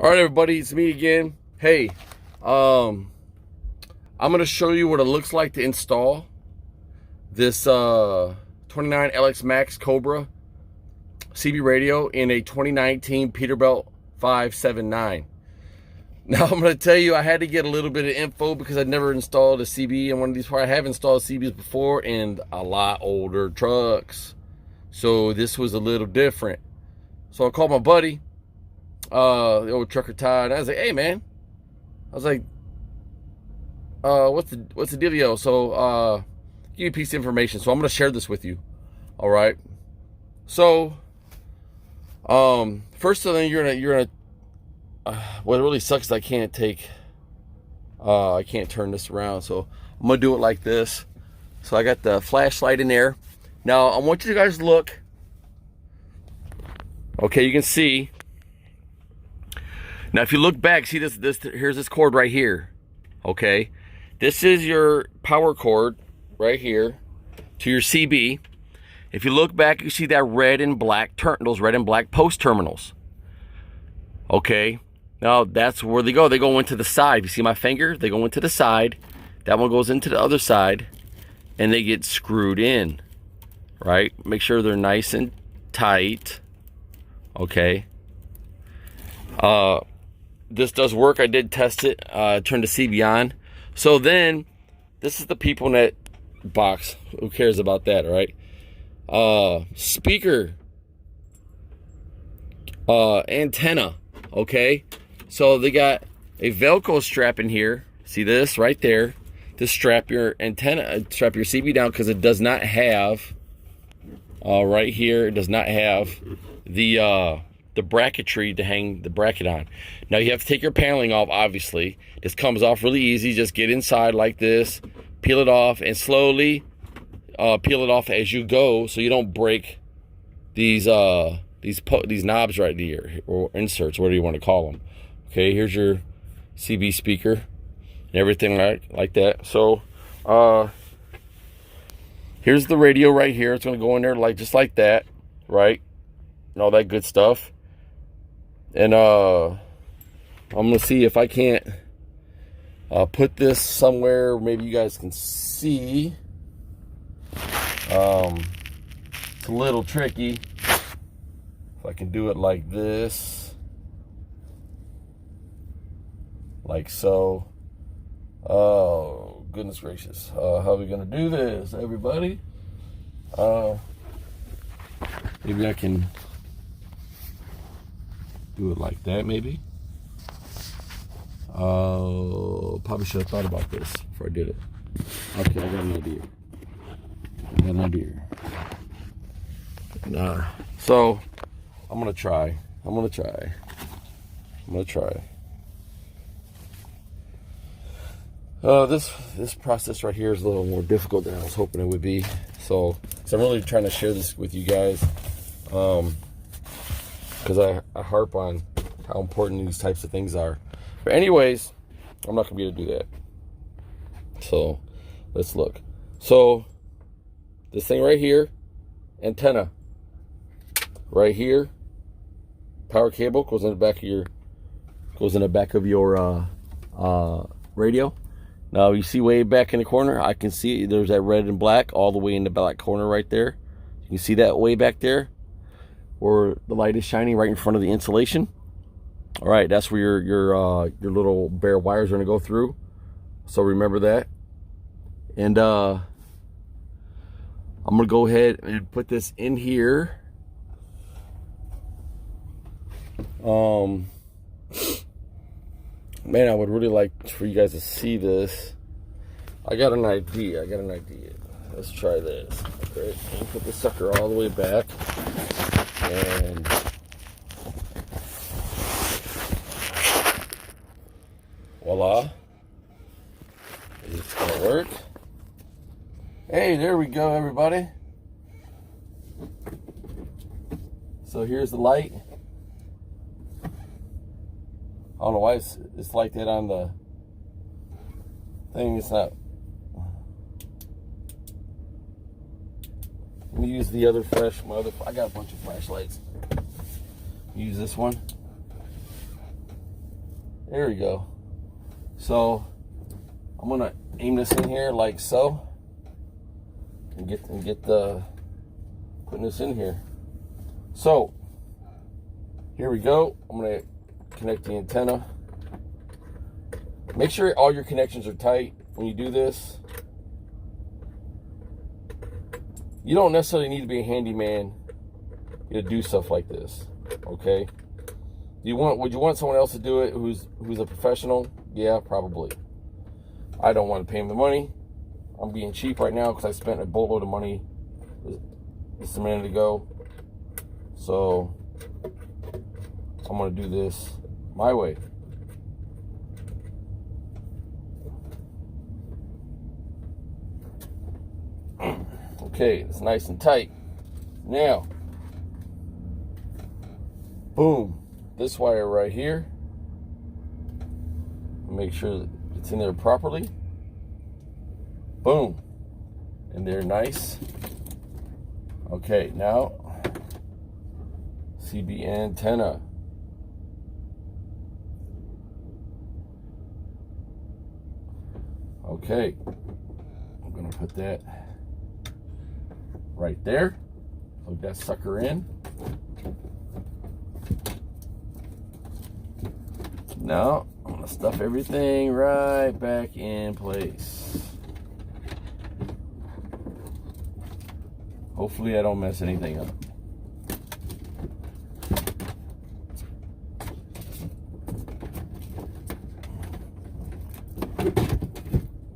All right, everybody, it's me again. Hey, I'm gonna show you what it looks like to install this 29 LX Max Cobra CB radio in a 2019 Peterbilt 579. Now I'm gonna tell you, I had to get a little bit of info because I'd never installed a CB in one of these. I have installed CBs before in a lot older trucks, so this was a little different. So I called my buddy, the old trucker Todd. I was like, hey man, what's the dealio? So give you a piece of information. So I'm gonna share this with you. All right. So first thing you're gonna what really sucks is I can't turn this around. So I'm gonna do it like this. So I got the flashlight in there. Now I want you guys to look. Okay, you can see. Now if you look back, see this here's this cord right here. Okay, this is your power cord right here to your CB. If you look back, you see that red and black those red and black post terminals. Okay, now that's where they go. They go into the side. If you see my finger, they go into the side. That one goes into the other side, and they get screwed in. Right? Make sure they're nice and tight. Okay. This does work. I did test it. Turned the CB on. So then, this is the people net box. Who cares about that, right? Speaker, antenna. Okay. So they got a Velcro strap in here. See this right there? To strap your antenna, strap your CB down, because it does not have. Right here, it does not have the bracketry to hang the bracket on. Now you have to take your paneling off, obviously. This comes off really easy. Just get inside like this, peel it off, and slowly peel it off as you go, so you don't break these knobs right here, or inserts, whatever you want to call them. Okay, here's your CB speaker and everything like that. So here's the radio right here. It's going to go in there just like that, right? And all that good stuff. And I'm going to see if I can't put this somewhere maybe you guys can see. It's a little tricky. If I can do it like this. Like so. Oh, goodness gracious. How are we going to do this, everybody? Maybe I can do it like that, maybe. Probably should have thought about this before I did it. Okay, I got an idea. So, I'm going to try. This process right here is a little more difficult than I was hoping it would be. So I'm really trying to share this with you guys, because I harp on how important these types of things are. But anyways, I'm not gonna be able to do that. So let's look. So this thing right here, antenna right here, power cable goes in the back of your radio. Now you see way back in the corner, I can see there's that red and black all the way in the black corner right there. You can see that way back there where the light is shining right in front of the insulation. All right, that's where your little bare wires are going to go through. So remember that. And I'm going to go ahead and put this in here. Man, I would really like for you guys to see this. I got an idea. Let's try this. Okay, put the sucker all the way back. And voila. It's gonna work. Hey, there we go, everybody. So here's the light. I don't know why it's like that on the thing. It's not. Let me use the other I got a bunch of flashlights. Use this one. There we go. So I'm gonna aim this in here like so, and get the putting this in here. So here we go. I'm gonna connect the antenna. Make sure all your connections are tight when you do this. You don't necessarily need to be a handyman to do stuff like this, okay? Would you want someone else to do it who's a professional? Yeah, probably. I don't want to pay him the money. I'm being cheap right now because I spent a boatload of money just a minute ago. So I'm gonna do this my way. Okay, it's nice and tight. Now, boom, this wire right here. Make sure that it's in there properly. Boom, and they're nice. Okay, now CB antenna. Okay, I'm gonna put that right there. Plug that sucker in. Now I'm gonna stuff everything right back in place. Hopefully I don't mess anything up.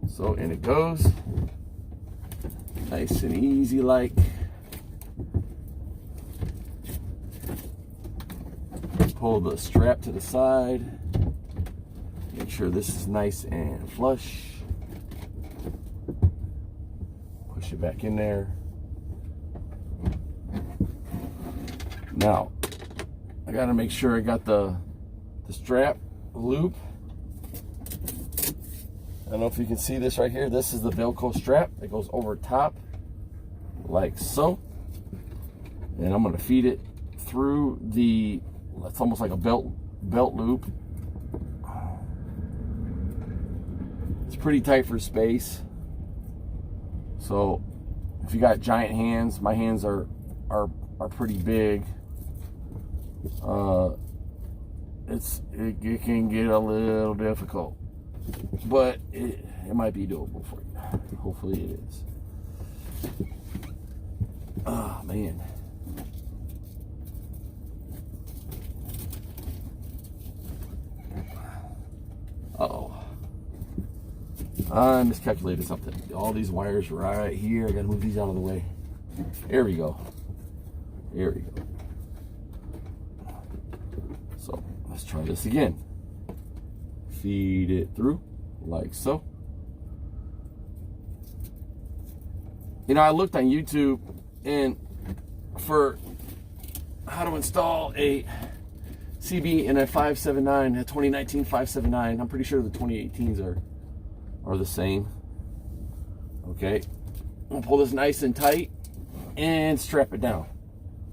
So in it goes. Nice and easy like. Pull the strap to the side. Make sure this is nice and flush. Push it back in there. Now, I gotta make sure I got the strap loop. I don't know if you can see this right here. This is the Velcro strap that goes over top, like so. And I'm gonna feed it through the, it's almost like a belt loop. It's pretty tight for space. So if you got giant hands, my hands are pretty big. It can get a little difficult, but it might be doable for you. Hopefully it is. Oh man. Uh-oh. I miscalculated something. All these wires right here. I gotta move these out of the way. There we go. There we go. So let's try this again. Feed it through like so. You know, I looked on YouTube and for how to install a CB in a 579, a 2019 579. I'm pretty sure the 2018s are the same. Okay, I'll pull this nice and tight and strap it down.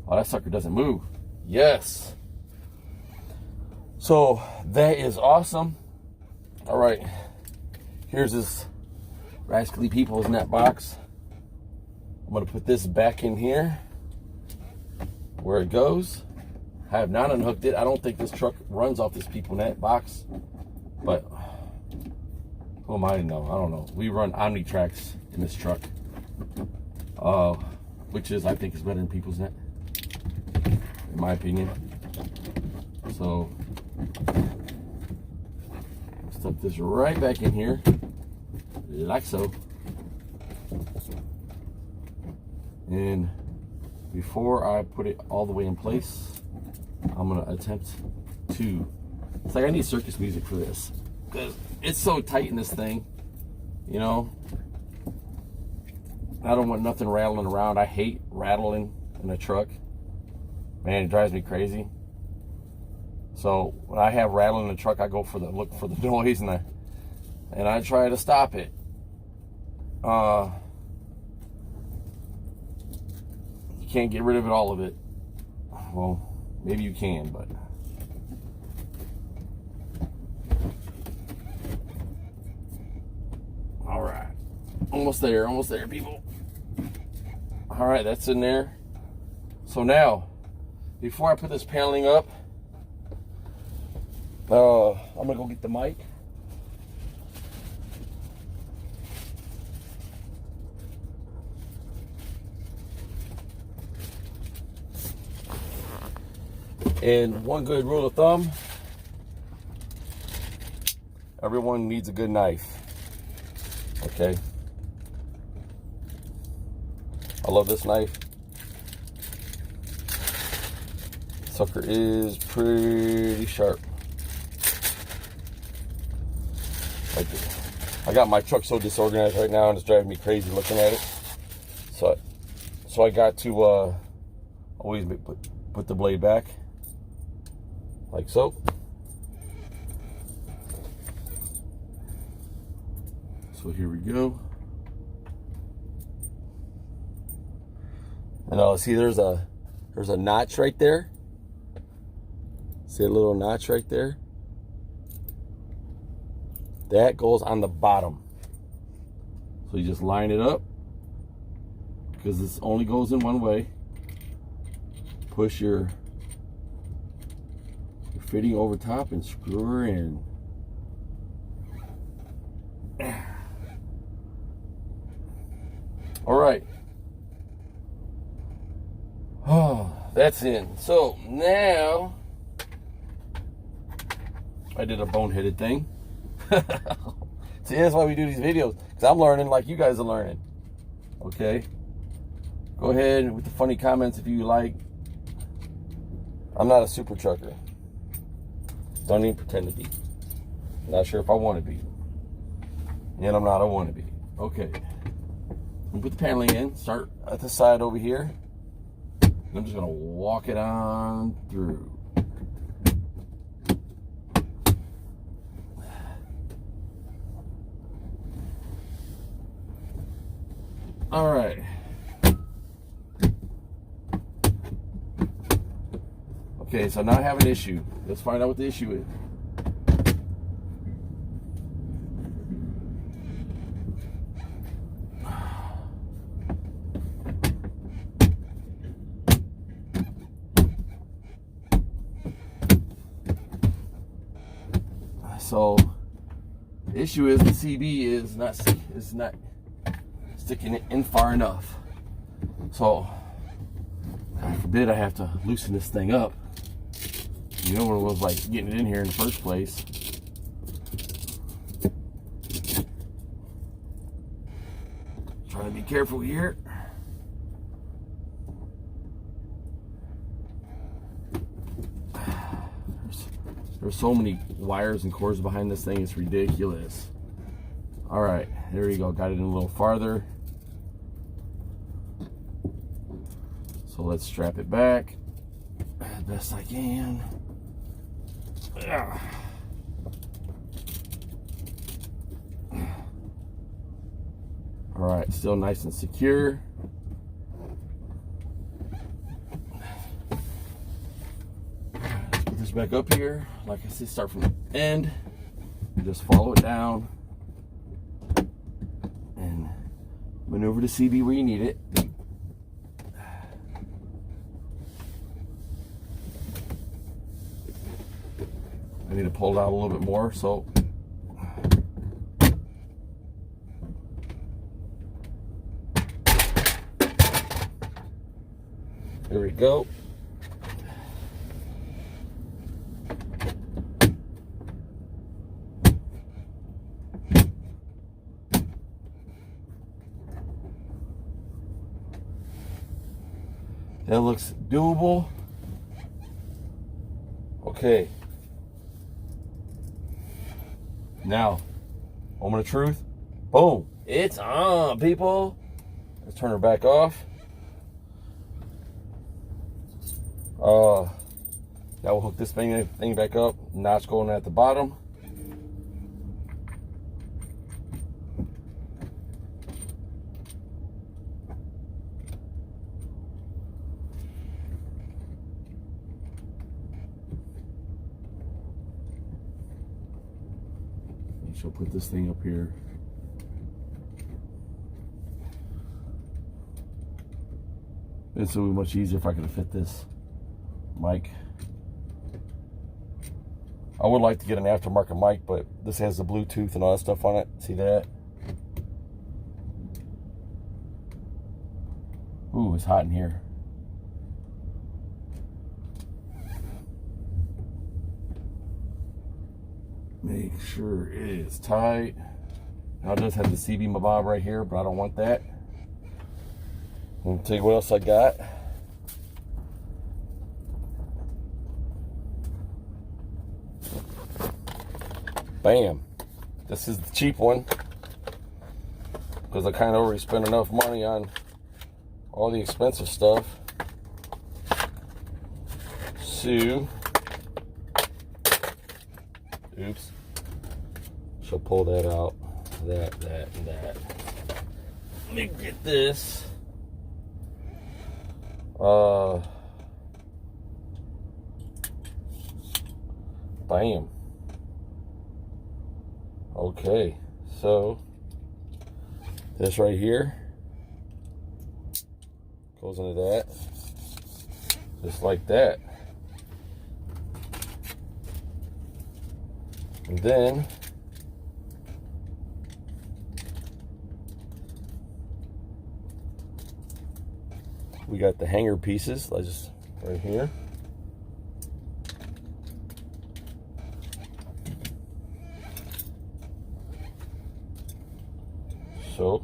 Oh, that sucker doesn't move. Yes. So that is awesome. All right, here's this Rascally People's net box. I'm gonna put this back in here where it goes. I have not unhooked it. I don't think this truck runs off this People Net box, but who am I to know? I don't know. We run Omnitracks in this truck, which is, I think, is better than People's Net, in my opinion. So stuff this right back in here, like so. And before I put it all the way in place, I'm gonna attempt to, it's like I need circus music for this because it's so tight in this thing, you know. I don't want nothing rattling around. I hate rattling in a truck, man. It drives me crazy. So when I have rattling in the truck, I go for the look for the noise and I try to stop it. You can't get rid of it, all of it. Well, maybe you can, but Almost there, people. All right, that's in there. So now, before I put this paneling up, I'm gonna go get the mic. And one good rule of thumb, everyone needs a good knife. Okay. I love this knife. Sucker is pretty sharp. I got my truck so disorganized right now and it's driving me crazy looking at it. So I got to always put the blade back. Like so. So here we go. And see there's a notch right there. See a little notch right there? That goes on the bottom. So you just line it up, because this only goes in one way. Push your fitting over top and screw her in. All right. Oh, that's in. So now I did a boneheaded thing. See, that's why we do these videos, because I'm learning like you guys are learning. Okay. Go ahead with the funny comments if you like. I'm not a super trucker. Don't even pretend to be. Not sure if I want to be. And I'm not a wannabe. Okay. I'm put the paneling in. Start at the side over here. And I'm just going to walk it on through. All right. Okay, so now I have an issue. Let's find out what the issue is. So the issue is the CB is not sticking it in far enough. So God forbid I have to loosen this thing up. You know what it was like getting it in here in the first place. Trying to be careful here. There's so many wires and cords behind this thing, it's ridiculous. All right, there you go. Got it in a little farther. So let's strap it back as best I can. All right, still nice and secure. Let's put this back up here. Like I said, start from the end. Just follow it down and maneuver the CB where you need it. I need to pull it out a little bit more, so there we go. That looks doable. Okay. Now, moment of truth. Boom. It's on, people. Let's turn her back off. Now we'll hook this thing back up. Notch going at the bottom. She'll put this thing up here. This would be much easier if I could fit this mic. I would like to get an aftermarket mic, but this has the Bluetooth and all that stuff on it. See that? Ooh, it's hot in here. Make sure it is tight. Now it does have the CB bob right here, but I don't want that. Let me tell you what else I got. Bam. This is the cheap one, because I kind of already spent enough money on all the expensive stuff. So, oops. She'll pull that out. That, and that. Let me get this. Bam. Okay, so this right here goes into that, just like that. And then we got the hanger pieces, just right here. So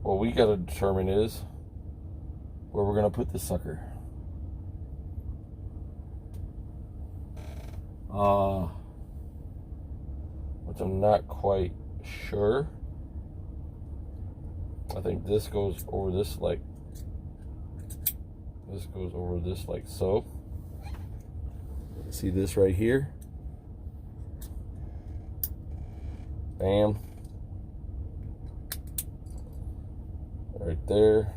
what we got to determine is where we're going to put this sucker. Which I'm not quite sure. I think this goes over this like so. See this right here? Bam. Right there.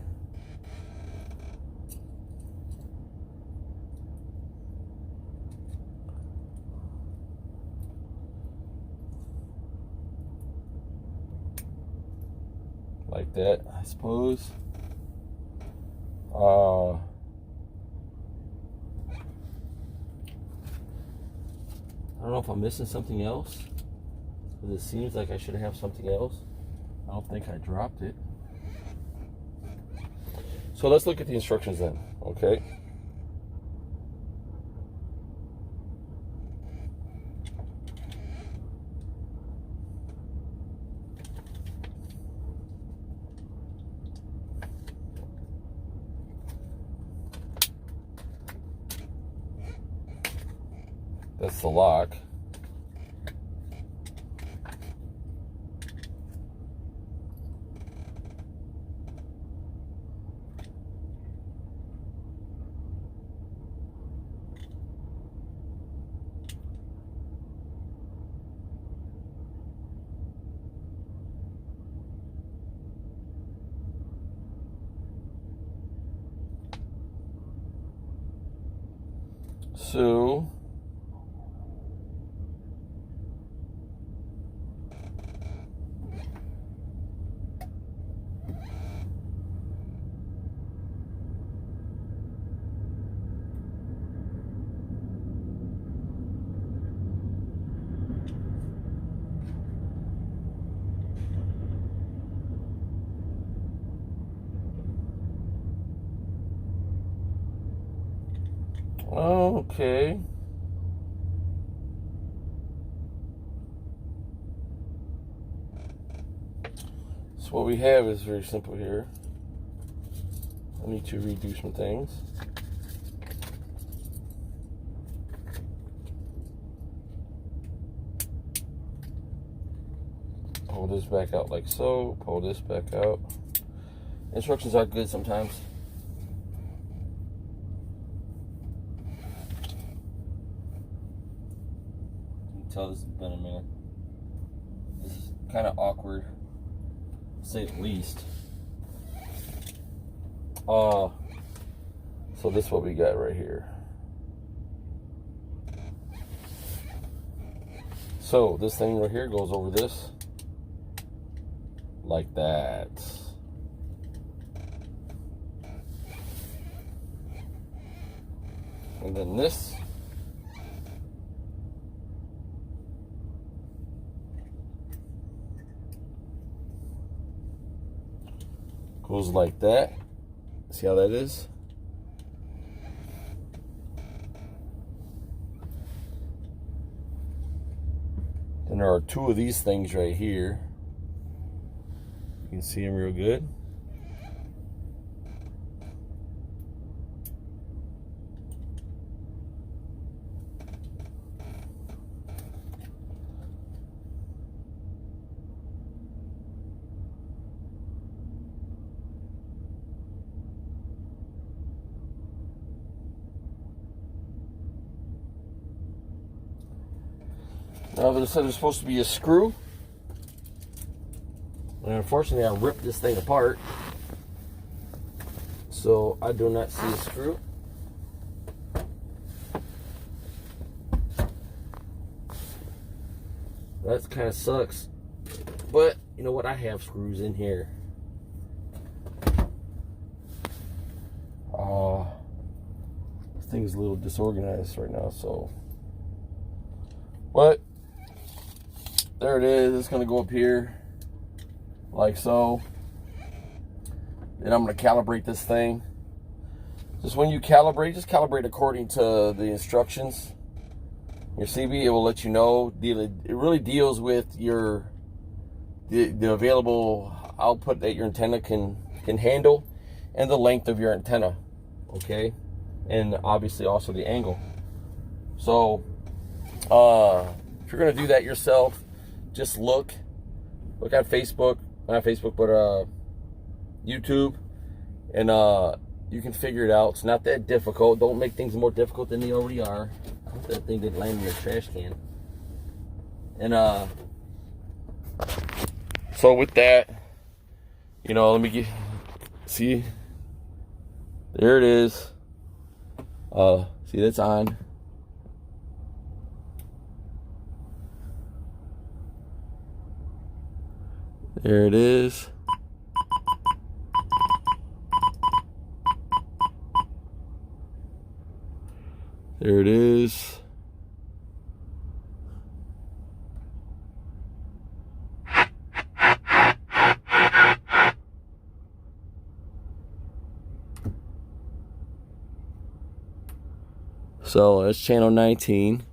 Like that, I suppose. I don't know if I'm missing something else. It seems like I should have something else. I don't think I dropped it. So let's look at the instructions then, okay? That's the lock. So okay. So what we have is very simple here. I need to redo some things. Pull this back out like so. Pull this back out. Instructions are good sometimes. You can tell this has been a minute. This is kind of awkward, to say the least. So this is what we got right here. So this thing right here goes over this. like that. And then this goes like that. See how that is? Then there are two of these things right here. You can see them real good. Now they said there's supposed to be a screw. And unfortunately I ripped this thing apart. So I do not see a screw. That kind of sucks. But you know what? I have screws in here. This thing's a little disorganized right now, so. But there it is. It's going to go up here like so. Then I'm going to calibrate this thing. Just when you calibrate, just calibrate according to the instructions. Your CB, it will let you know. It really deals with the available output that your antenna can handle, and the length of your antenna, okay, and obviously also the angle. So if you're gonna do that yourself, just look at Facebook, not Facebook, but YouTube, and you can figure it out. It's not that difficult. Don't make things more difficult than they already are. I hope that thing didn't land in the trash can. And so with that, you know, let me see. There it is. See, that's on. There it is. There it is. So that's channel 19.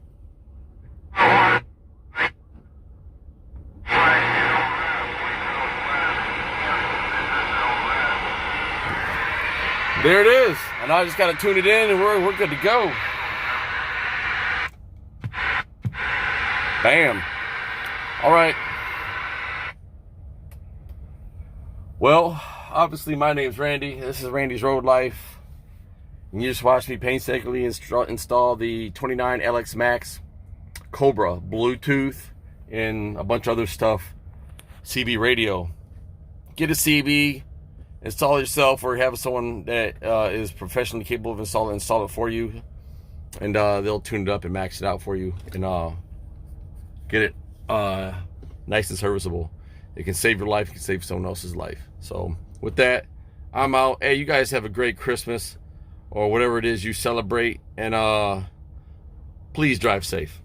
There it is. And I just got to tune it in and we're good to go. Bam. All right. Well, obviously my name's Randy. This is Randy's Road Life. And you just watched me painstakingly install the 29 LX Max Cobra Bluetooth and a bunch of other stuff. CB radio. Get a CB, install it yourself, or have someone that is professionally capable of install it for you, and they'll tune it up and max it out for you, and get it nice and serviceable. It can save your life. It can save someone else's life. So with that, I'm out. Hey, you guys have a great Christmas or whatever it is you celebrate, and please drive safe.